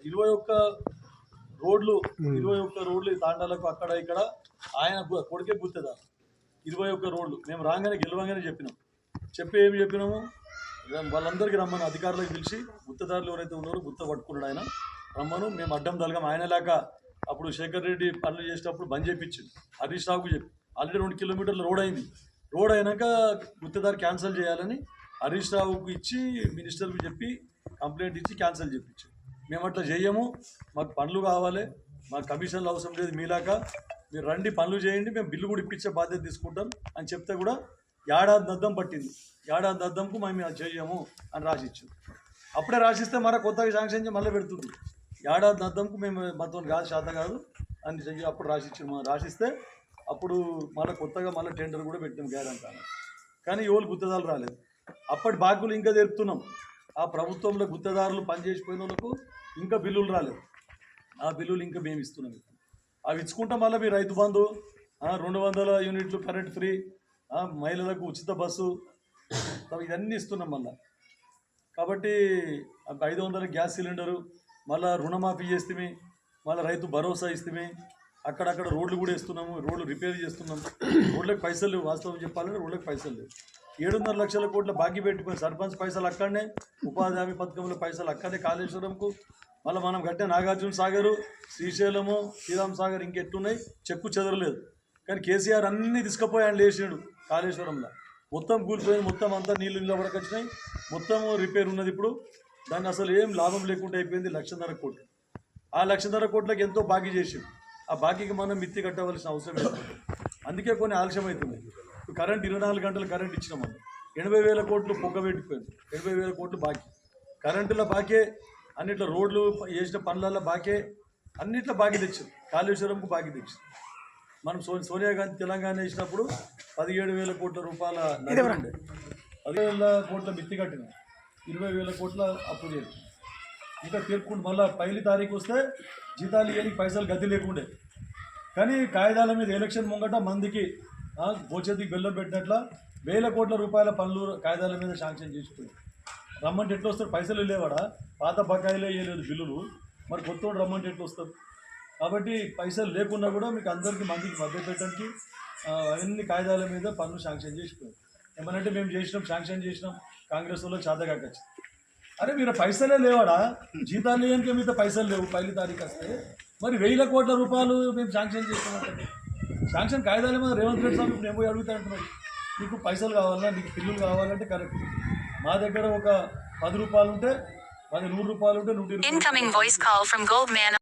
21 రోడ్లు 21 రోడ్లు తాండాలకు అక్కడ ఇక్కడ ఆయన కొడుకే గుర్తేదారు 21 రోడ్లు మేము రాగానే గెలవంగానే ఏమి చెప్పినాము వాళ్ళందరికీ రమ్మను అధికారులకు పిలిచి గుత్తదారులు ఎవరైతే ఉన్నారో గుత్త పట్టుకున్నాడు ఆయన రమ్మను మేము అడ్డం తలగం ఆయన లేక అప్పుడు శేఖర్ రెడ్డి పనులు చేసేటప్పుడు బంద్ చేయించింది హరీష్ రావుకు చెప్పి ఆల్రెడీ 2 కిలోమీటర్ల రోడ్ అయింది రోడ్ అయినాక గుత్తదారు క్యాన్సిల్ చేయాలని హరీష్ రావుకు ఇచ్చి మినిస్టర్కి చెప్పి కంప్లైంట్ ఇచ్చి క్యాన్సిల్ చేయించాం మేము అట్లా చేయము మాకు పనులు కావాలి మాకు కమిషన్లు అవసరం లేదు మీలాక మీరు రండి పనులు చేయండి మేము బిల్లు కూడా ఇప్పించే బాధ్యత తీసుకుంటాం అని చెప్తే కూడా ఏడాది అద్దం పట్టింది ఏడాది అద్దంకు మేము అది చేయము అని రాసిచ్చాం అప్పుడే రాసిస్తే మళ్ళీ కొత్తగా శాంక్షన్ చేసి మళ్ళీ పెడుతుంది ఏడాది అద్దంకు మేము మొత్తం కాదు శాతం కాదు అని చెప్పి అప్పుడు రాసిచ్చాము రాసిస్తే అప్పుడు మళ్ళీ కొత్తగా మళ్ళీ టెండర్ కూడా పెట్టాం గ్యారంటీ కానీ ఎవరు గుత్తదారులు రాలేదు అప్పటి బాధ్యులు ఇంకా తెరుపుతున్నాం ఆ ప్రభుత్వంలో గుత్తదారులు పనిచేసిపోయిన వాళ్ళకు ఇంకా బిల్లులు రాలేదు ఆ బిల్లులు ఇంకా మేము ఇస్తున్నాం అవి ఇచ్చుకుంటాం మళ్ళీ మీ రైతు బంధు 200 యూనిట్లు కరెంట్ ఫ్రీ మహిళలకు ఉచిత బస్సు ఇవన్నీ ఇస్తున్నాం మళ్ళీ కాబట్టి 500 గ్యాస్ సిలిండరు మళ్ళీ రుణమాఫీ చేస్తే మళ్ళీ రైతు భరోసా ఇస్తే అక్కడక్కడ రోడ్లు కూడా వేస్తున్నాము రోడ్లు రిపేర్ చేస్తున్నాము రోడ్లకు పైసలు లేవు వాస్తవం చెప్పాలంటే రోడ్లకు పైసలు లేవు 7.5 లక్షల కోట్ల బాకీ పెట్టుకుని సర్పంచ్ పైసలు అక్కడనే ఉపాధి హామీ పథకంలో పైసలు అక్కడనే కాళేశ్వరంకు మళ్ళీ మనం కట్టే నాగార్జున సాగరు శ్రీశైలము శ్రీరామ్ సాగర్ ఇంకెట్టున్నాయి చెక్కు చెదరలేదు కానీ కేసీఆర్ అన్నీ తీసుకుపోయాడు లేచాడు కాళేశ్వరంలో మొత్తం కూలిపోయింది మొత్తం అంతా నీళ్ళు నిలబడకొచ్చినాయి మొత్తం రిపేర్ ఉన్నది ఇప్పుడు దాన్ని అసలు ఏం లాభం లేకుండా అయిపోయింది 1.5 కోట్లు ఆ 1.5 కోట్లకి ఎంతో బాకీ చేసాడు ఆ బాకీకి మనం మిత్తి కట్టవలసిన అవసరం లేదు అందుకే కొన్ని ఆలస్యం అవుతుంది కరెంట్ 24 గంటలు కరెంట్ ఇచ్చినాం మనం 80,000 కోట్లు పొగ్గ పెట్టిపోయింది 80,000 కోట్లు బాకీ కరెంటులో బాకే అన్నిట్లో రోడ్లు చేసిన పనులలో బాకే అన్నిట్లో బాకీ తెచ్చారు కాళేశ్వరంకు బాకీ తెచ్చారు మనం సోనియా గాంధీ తెలంగాణ వేసినప్పుడు 17,000 కోట్ల రూపాయల 10,000 కోట్ల మిత్తి కట్టిన 20,000 కోట్ల అప్పు చేయాలి ఇంకా తీర్పుకుంటూ మళ్ళీ 1 తారీఖు వస్తే జీతాలు ఇవ్వడానికి పైసలు గతి లేకుండే కానీ కాగితాల మీద ఎలక్షన్ ముంగట మందికి భోజతికి బెల్లం పెట్టినట్ల 1,000 కోట్ల రూపాయల పనులు కాగితాల మీద శాంక్షన్ చేసిపోయింది రమ్మంటే ఎట్లా వస్తారు పైసలు లేవాడా పాత బకాయిలే వేయలేదు బిల్లులు మరి కొత్త రమ్మంటే ఎట్లా వస్తారు కాబట్టి పైసలు లేకున్నా కూడా మీకు అందరికీ మందికి మధ్య పెట్టడానికి అన్ని కాగితాల మీద పనులు శాంక్షన్ చేసిపోయారు ఏమనంటే మేము చేసినాం శాంక్షన్ చేసినాం కాంగ్రెస్ వాళ్ళు చాతగాకచ్చు అరే మీరు పైసలే లేవాడా జీతాలు లేనికే మీద పైసలు లేవు 1 తారీఖు వస్తే మరి 1,000 కోట్ల రూపాయలు మేము శాంక్షన్ చేసినామంటే శాంక్షన్ కాగితాల మీద రేవంత్ రెడ్డి స్వామి మేము పోయి అడుగుతాంటున్నాడు నీకు పైసలు కావాలన్నా నీకు బిల్లులు కావాలంటే కరెక్ట్ మా దగ్గర ఒక 10 రూపాయలు ఉంటే 100 రూపాయలు ఉంటే 120